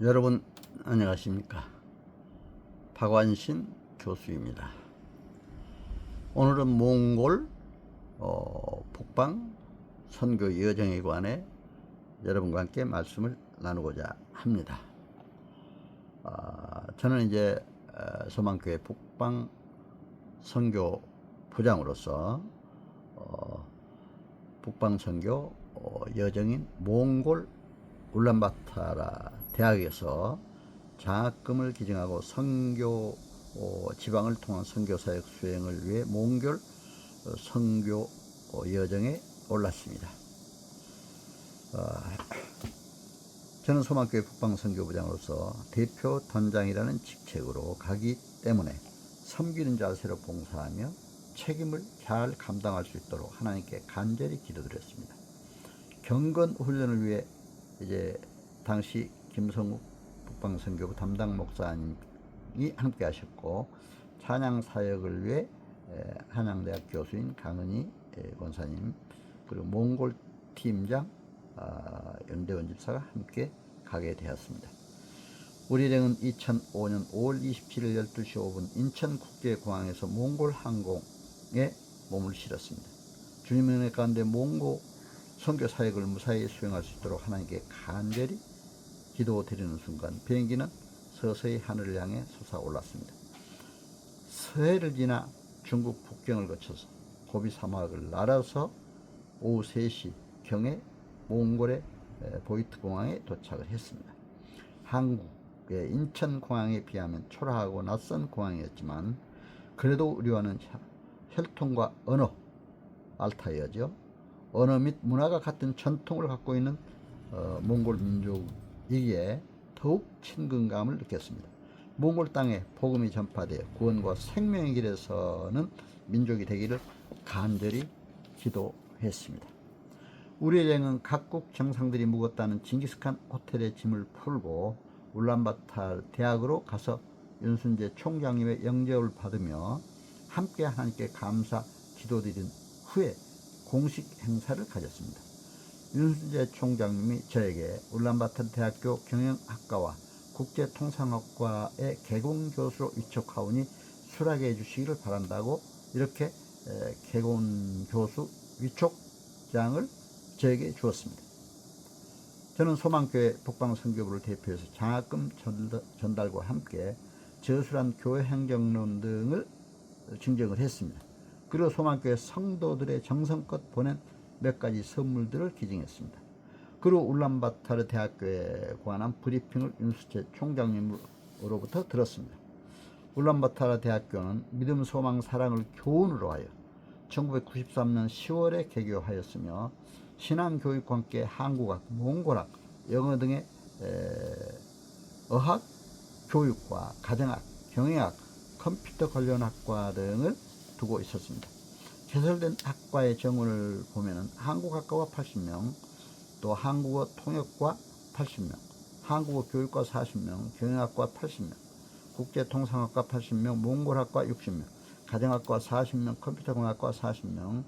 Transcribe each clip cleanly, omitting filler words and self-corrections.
여러분 안녕하십니까? 박완신 교수입니다. 오늘은 몽골 북방 선교 여정에 관해 여러분과 함께 말씀을 나누고자 합니다. 저는 이제 소망교회 북방 선교 부장으로서 북방 선교 여정인 몽골 울란바타라 대학에서 장학금을 기증하고 선교 지방을 통한 선교사역 수행을 위해 몽골 선교 여정에 올랐습니다. 저는 소망교회 북방 선교부장으로서 대표 단장이라는 직책으로 가기 때문에 섬기는 자세로 봉사하며 책임을 잘 감당할 수 있도록 하나님께 간절히 기도드렸습니다. 경건 훈련을 위해 이제 당시 김성욱 북방선교부 담당 목사님이 함께 하셨고, 찬양 사역을 위해 한양대학 교수인 강은희 권사님, 그리고 몽골 팀장 연대원 집사가 함께 가게 되었습니다. 우리 일행은 2005년 5월 27일 12시 5분 인천국제공항에서 몽골 항공에 몸을 실었습니다. 주님의 은혜 가운데 몽골 선교 사역을 무사히 수행할 수 있도록 하나님께 간절히 기도드리는 순간 비행기는 서서히 하늘을 향해 솟아올랐습니다. 서해를 지나 중국 북경을 거쳐서 고비 사막을 날아서 오후 3시 경에 몽골의 보이트 공항에 도착을 했습니다. 한국의 인천공항에 비하면 초라하고 낯선 공항이었지만 그래도 우리와는 혈통과 언어, 알타이어죠. 언어 및 문화가 같은 전통을 갖고 있는 몽골 민족이기에 더욱 친근감을 느꼈습니다. 몽골 땅에 복음이 전파되어 구원과 생명의 길에 서는 민족이 되기를 간절히 기도했습니다. 우리 일행은 각국 정상들이 묵었다는 징기스칸 호텔의 짐을 풀고 울란바타 대학으로 가서 윤순재 총장님의 영접을 받으며 함께 하나님께 감사 기도드린 후에 공식 행사를 가졌습니다. 윤순재 총장님이 저에게 울란바타 대학교 경영학과와 국제통상학과의 개공교수로 위촉하오니 수락해 해주시기를 바란다고 이렇게 개공교수 위촉장을 저에게 주었습니다. 저는 소망교회 북방선교부를 대표해서 장학금 전달과 함께 저술한 교회 행정론 등을 증정을 했습니다. 그리고 소망교회 성도들의 정성껏 보낸 몇 가지 선물들을 기증했습니다. 그리고 울란바타르 대학교에 관한 브리핑을 윤수재 총장님으로부터 들었습니다. 울란바타르 대학교는 믿음, 소망, 사랑을 교훈으로 하여 1993년 10월에 개교하였으며 신앙교육과 함께 한국학, 몽골학, 영어 등의 어학, 교육과 가정학, 경영학, 컴퓨터 관련 학과 등을 두고 있었습니다. 개설된 학과의 정원을 보면은 한국학과가 80명, 또 한국어 통역과 80명, 한국어 교육과 40명, 경영학과 80명, 국제통상학과 80명, 몽골학과 60명, 가정학과 40명, 컴퓨터공학과 40명,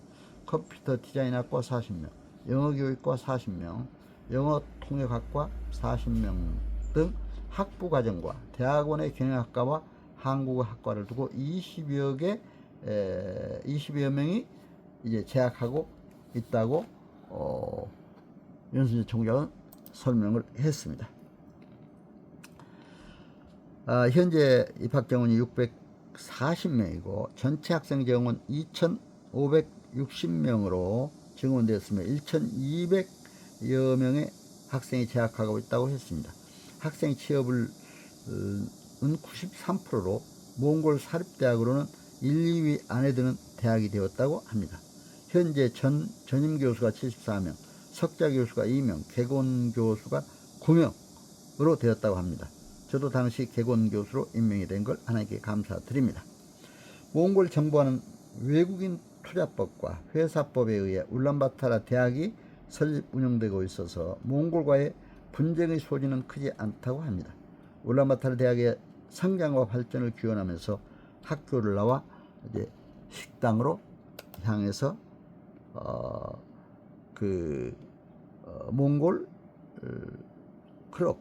컴퓨터 디자인학과 40명, 영어교육과 40명, 영어통역학과 40명 등 학부과정과 대학원의 경영학과와 한국어학과를 두고 20여 명이 이제 재학하고 있다고 윤순재 총장은 설명을 했습니다. 현재 입학정원이 640명이고 전체 학생 정원 2,560명으로 증원되었으며 1,200여 명의 학생이 재학하고 있다고 했습니다. 학생 취업을 93%로 몽골 사립대학으로는 1, 2위 안에 드는 대학이 되었다고 합니다. 현재 전임 교수가 74명, 석자 교수가 2명, 개건 교수가 9명으로 되었다고 합니다. 저도 당시 개건 교수로 임명이 된 걸 하나님께 감사드립니다. 몽골 정부와는 외국인 투자법과 회사법에 의해 울란바타르 대학이 설립 운영되고 있어서 몽골과의 분쟁의 소지는 크지 않다고 합니다. 울란바타르 대학의 성장과 발전을 기원하면서 학교를 나와 이제 식당으로 향해서 몽골 클럽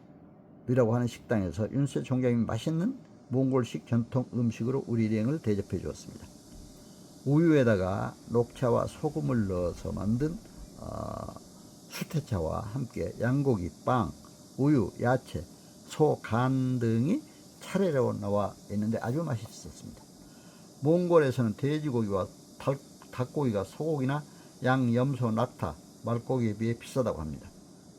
하는 식당에서 윤세 총장이 맛있는 몽골식 전통 음식으로 우리 일행을 대접해 주었습니다. 우유에다가 녹차와 소금을 넣어서 만든 수태차와 함께 양고기, 빵, 우유, 야채, 소, 간 등이 차례로 나와 있는데 아주 맛있었습니다. 몽골에서는 돼지고기와 닭고기가 소고기나 양, 염소, 낙타, 말고기에 비해 비싸다고 합니다.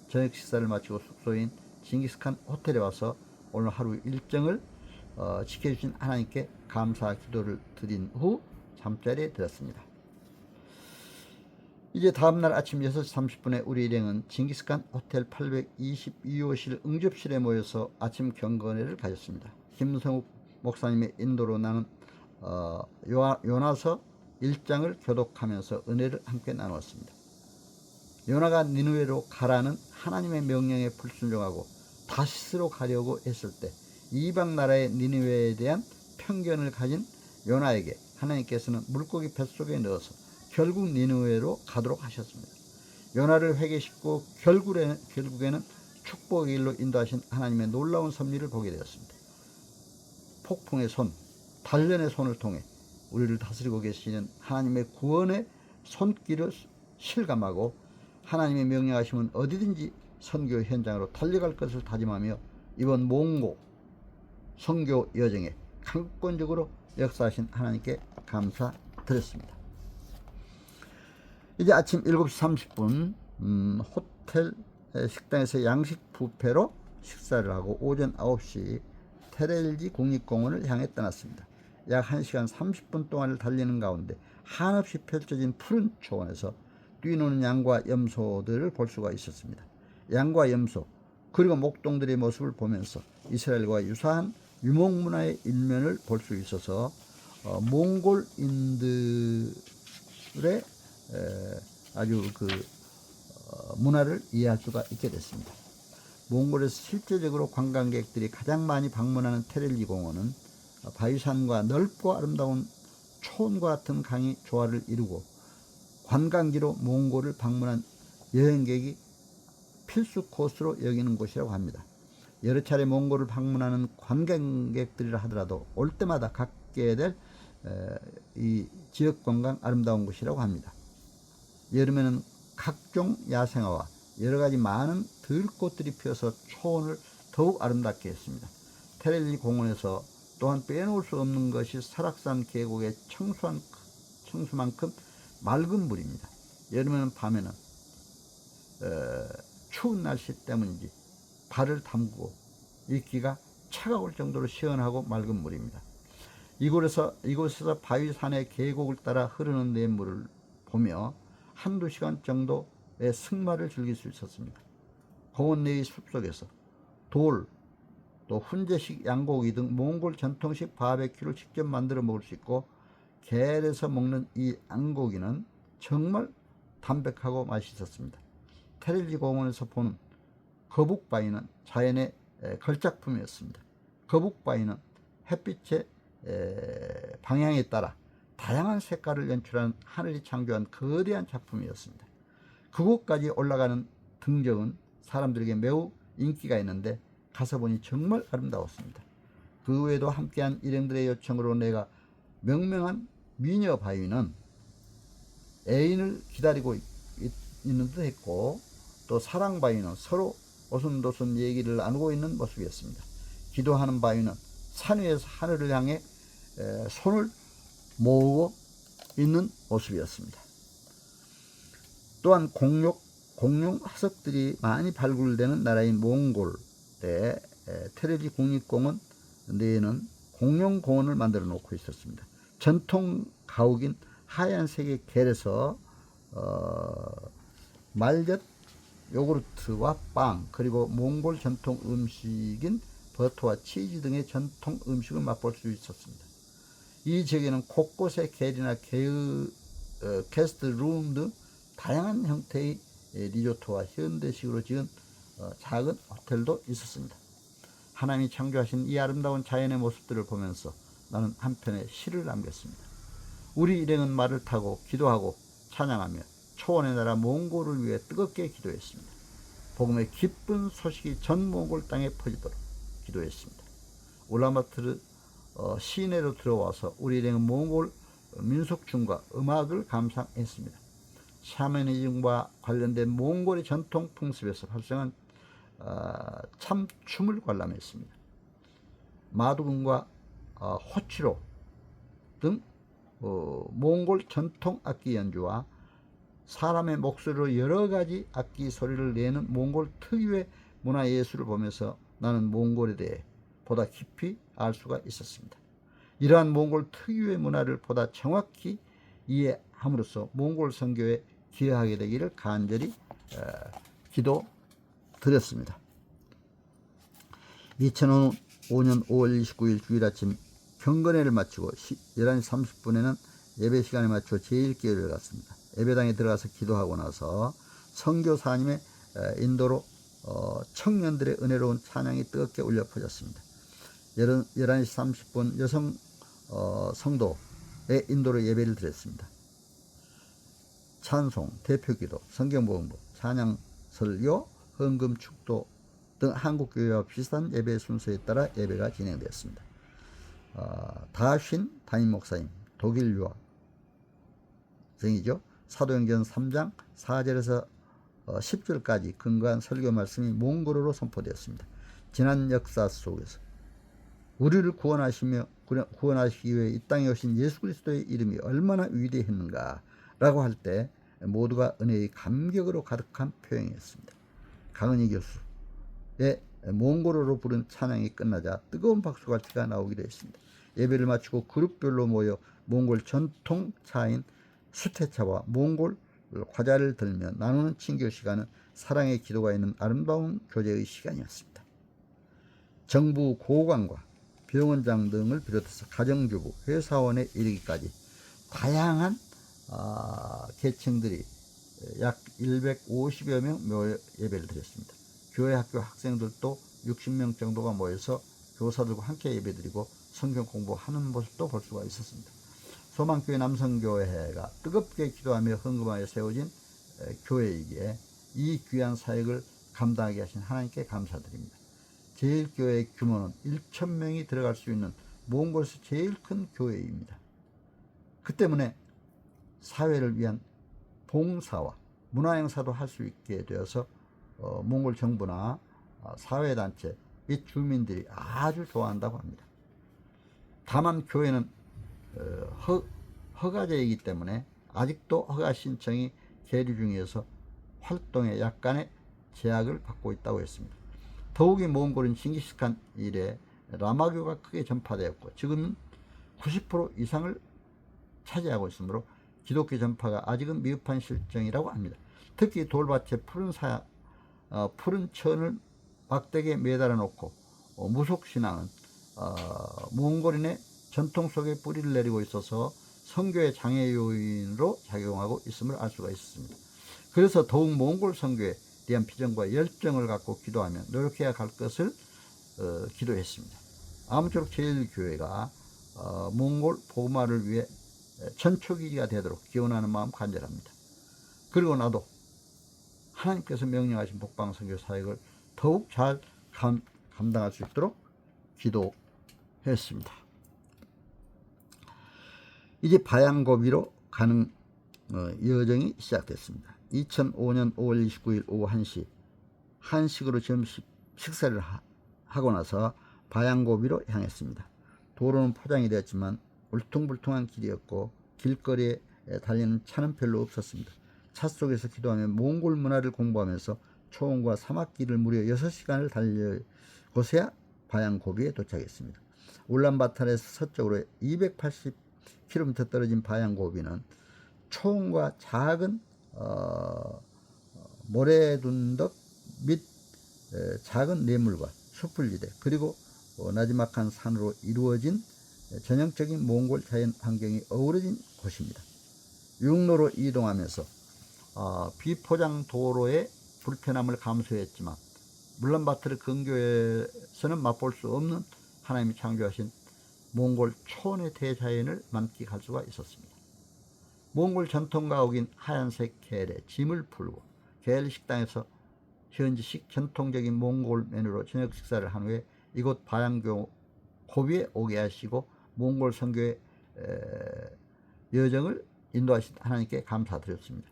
저녁 식사를 마치고 숙소인 징기스칸 호텔에 와서 오늘 하루 일정을 지켜주신 하나님께 감사 기도를 드린 후 잠자리에 들었습니다. 이제 다음날 아침 6시 30분에 우리 일행은 징기스칸 호텔 822호실 응접실에 모여서 아침 경건회를 가졌습니다. 김성욱 목사님의 인도로 나는 요나서 1장을 교독하면서 은혜를 함께 나누었습니다. 요나가 니느웨로 가라는 하나님의 명령에 불순종하고 다시스로 가려고 했을 때 이방 나라의 니느웨에 대한 편견을 가진 요나에게 하나님께서는 물고기 뱃속에 넣어서 결국 니느웨로 가도록 하셨습니다. 요나를 회개시키고 결국에는 축복의 길로 인도하신 하나님의 놀라운 섭리를 보게 되었습니다. 폭풍의 손, 단련의 손을 통해 우리를 다스리고 계시는 하나님의 구원의 손길을 실감하고 하나님의 명령하시면 어디든지 선교 현장으로 달려갈 것을 다짐하며 이번 몽고 선교 여정에 강권적으로 역사하신 하나님께 감사드렸습니다. 이제 아침 7시 30분 호텔 식당에서 양식 뷔페로 식사를 하고 오전 9시 테렐지 국립공원을 향해 떠났습니다. 약 1시간 30분 동안을 달리는 가운데 한없이 펼쳐진 푸른 초원에서 뛰노는 양과 염소들을 볼 수가 있었습니다. 양과 염소 그리고 목동들의 모습을 보면서 이스라엘과 유사한 유목문화의 일면을 볼 수 있어서 몽골인들의 아주 문화를 이해할 수가 있게 됐습니다. 몽골에서 실제적으로 관광객들이 가장 많이 방문하는 테렐지 공원은 바위산과 넓고 아름다운 초원과 같은 강이 조화를 이루고 관광지로 몽골을 방문한 여행객이 필수 코스로 여기는 곳이라고 합니다. 여러 차례 몽골을 방문하는 관광객들이라 하더라도 올 때마다 갖게 될 이 지역관광 아름다운 곳이라고 합니다. 여름에는 각종 야생화와 여러가지 많은 들꽃들이 피어서 초원을 더욱 아름답게 했습니다. 테렐지 공원에서 또한 빼놓을 수 없는 것이 설악산 계곡의 청수만큼 맑은 물입니다. 여름에는 밤에는 추운 날씨 때문인지 발을 담그고 있기가 차가울 정도로 시원하고 맑은 물입니다. 이곳에서 바위산의 계곡을 따라 흐르는 냇물을 보며 한두 시간 정도의 승마를 즐길 수 있었습니다. 공원 내의 숲속에서 돌, 또 훈제식 양고기 등 몽골 전통식 바베큐를 직접 만들어 먹을 수 있고 겔에서 먹는 이 양고기는 정말 담백하고 맛있었습니다. 테렐지 공원에서 보는 거북바위는 자연의 걸작품이었습니다. 거북바위는 햇빛의 방향에 따라 다양한 색깔을 연출한 하늘이 창조한 거대한 작품이었습니다. 그곳까지 올라가는 등정은 사람들에게 매우 인기가 있는데 가서 보니 정말 아름다웠습니다. 그 외에도 함께한 일행들의 요청으로 내가 명명한 미녀 바위는 애인을 기다리고 있는 듯 했고 또 사랑 바위는 서로 오순도순 얘기를 나누고 있는 모습이었습니다. 기도하는 바위는 산 위에서 하늘을 향해 손을 모으고 있는 모습이었습니다. 또한 공룡 화석들이 많이 발굴되는 나라인 몽골의 테렐지 국립공원 내에는 공룡공원을 만들어 놓고 있었습니다. 전통 가옥인 하얀색의 겔에서 말젓, 요구르트와 빵, 그리고 몽골 전통 음식인 버터와 치즈 등의 전통 음식을 맛볼 수 있었습니다. 이 지역에는 곳곳에 겔이나 게스트룸 등 다양한 형태의 리조트와 현대식으로 지은 작은 호텔도 있었습니다. 하나님이 창조하신 이 아름다운 자연의 모습들을 보면서 나는 한편의 시를 남겼습니다. 우리 일행은 말을 타고 기도하고 찬양하며 초원의 나라 몽골을 위해 뜨겁게 기도했습니다. 복음의 기쁜 소식이 전 몽골 땅에 퍼지도록 기도했습니다. 울란바토르 시내로 들어와서 우리에게는 몽골 민속춤과 음악을 감상했습니다. 샤머니즘과 관련된 몽골의 전통 풍습에서 발생한 참춤을 관람했습니다. 마두근과 호치로 등 몽골 전통 악기 연주와 사람의 목소리로 여러 가지 악기 소리를 내는 몽골 특유의 문화예술을 보면서 나는 몽골에 대해 보다 깊이 알 수가 있었습니다. 이러한 몽골 특유의 문화를 보다 정확히 이해함으로써 몽골 선교에 기여하게 되기를 간절히 기도드렸습니다. 2005년 5월 29일 주일 아침 경건회를 마치고 11시 30분에는 예배 시간에 맞춰 제1교회를 갔습니다. 예배당에 들어가서 기도하고 나서 선교사님의 인도로 청년들의 은혜로운 찬양이 뜨겁게 울려 퍼졌습니다. 11시 30분 여성 성도의 인도로 예배를 드렸습니다. 찬송, 대표기도, 성경복음부, 찬양, 설교, 헌금, 축도 등 한국교회와 비슷한 예배 순서에 따라 예배가 진행되었습니다. 다신 담임 목사님, 독일 유학생이죠. 사도행전 3장 4절에서 10절까지 근거한 설교 말씀이 몽골어로 선포되었습니다. 지난 역사 속에서 우리를 구원하시기 위해 이 땅에 오신 예수 그리스도의 이름이 얼마나 위대했는가 라고 할 때 모두가 은혜의 감격으로 가득한 표현이었습니다. 강은희 교수의 몽골어로 부른 찬양이 끝나자 뜨거운 박수갈채가 나오기도 했습니다. 예배를 마치고 그룹별로 모여 몽골 전통 차인 수태차와 몽골 과자를 들며 나누는 친교 시간은 사랑의 기도가 있는 아름다운 교제의 시간이었습니다. 정부 고관과 병원장 등을 비롯해서 가정주부, 회사원에 이르기까지 다양한 계층들이 약 150여 명 모여 예배를 드렸습니다. 교회 학교 학생들도 60명 정도가 모여서 교사들과 함께 예배드리고 성경 공부하는 모습도 볼 수가 있었습니다. 소망교회 남성교회가 뜨겁게 기도하며 헌금하여 세워진 교회이기에 이 귀한 사역을 감당하게 하신 하나님께 감사드립니다. 제1교회의 규모는 1,000명이 들어갈 수 있는 몽골에서 제일 큰 교회입니다. 그 때문에 사회를 위한 봉사와 문화행사도 할 수 있게 되어서 몽골 정부나 사회단체 및 주민들이 아주 좋아한다고 합니다. 다만 교회는 허가제이기 때문에 아직도 허가 신청이 계류 중이어서 활동에 약간의 제약을 받고 있다고 했습니다. 더욱이 몽골은 징기스칸 이래 라마교가 크게 전파되었고 지금은 90% 이상을 차지하고 있으므로 기독교 전파가 아직은 미흡한 실정이라고 합니다. 특히 돌밭에 푸른 천을 막대기에 매달아 놓고 무속신앙은 몽골인의 전통 속에 뿌리를 내리고 있어서 선교의 장애 요인으로 작용하고 있음을 알 수가 있습니다. 그래서 더욱 몽골 선교에 대한 비전과 열정을 갖고 기도하며 노력해야 할 것을 기도했습니다. 아무쪼록 제1교회가 몽골 복음화를 위해 전초기지가 되도록 기원하는 마음 간절합니다. 그리고 나도 하나님께서 명령하신 복방선교 사역을 더욱 잘 감당할 수 있도록 기도했습니다. 이제 바양고비로 가는 여정이 시작됐습니다. 2005년 5월 29일 오후 1시 한식으로 점심 식사를 하고 나서 바양고비로 향했습니다. 도로는 포장이 되었지만 울퉁불퉁한 길이었고 길거리에 달리는 차는 별로 없었습니다. 차 속에서 기도하며 몽골 문화를 공부하면서 초원과 사막길을 무려 6시간을 달려고서야 바양고비에 도착했습니다. 울란바토르에서 서쪽으로 280km 떨어진 바양고비는 초원과 작은 모래둔덕 및 작은 뇌물과 숲을지대 그리고 나지막한 산으로 이루어진 전형적인 몽골 자연 환경이 어우러진 곳입니다. 육로로 이동하면서 비포장 도로의 불편함을 감수했지만 울란바토르 근교에서는 맛볼 수 없는 하나님이 창조하신 몽골 초원의 대자연을 만끽할 수가 있었습니다. 몽골 전통 가옥인 하얀색 겔에 짐을 풀고 겔 식당에서 현지식 전통적인 몽골 메뉴로 저녁 식사를 한 후에 이곳 바양교 고비에 오게 하시고 몽골 선교의 여정을 인도하신 하나님께 감사드렸습니다.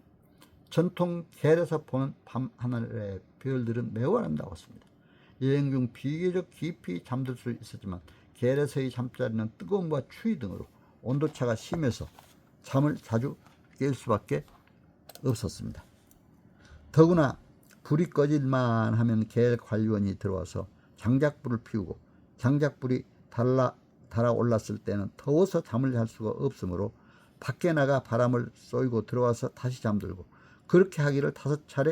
전통 겔에서 보는 밤하늘의 별들은 매우 아름다웠습니다. 여행 중 비교적 깊이 잠들 수 있었지만 겔에서의 잠자리는 뜨거움과 추위 등으로 온도차가 심해서 잠을 자주 깰 수밖에 없었습니다. 더구나 불이 꺼질만 하면 겔 관리원이 들어와서 장작불을 피우고 장작불이 달아올랐을 때는 더워서 잠을 잘 수가 없으므로 밖에 나가 바람을 쏘이고 들어와서 다시 잠들고 그렇게 하기를 5차례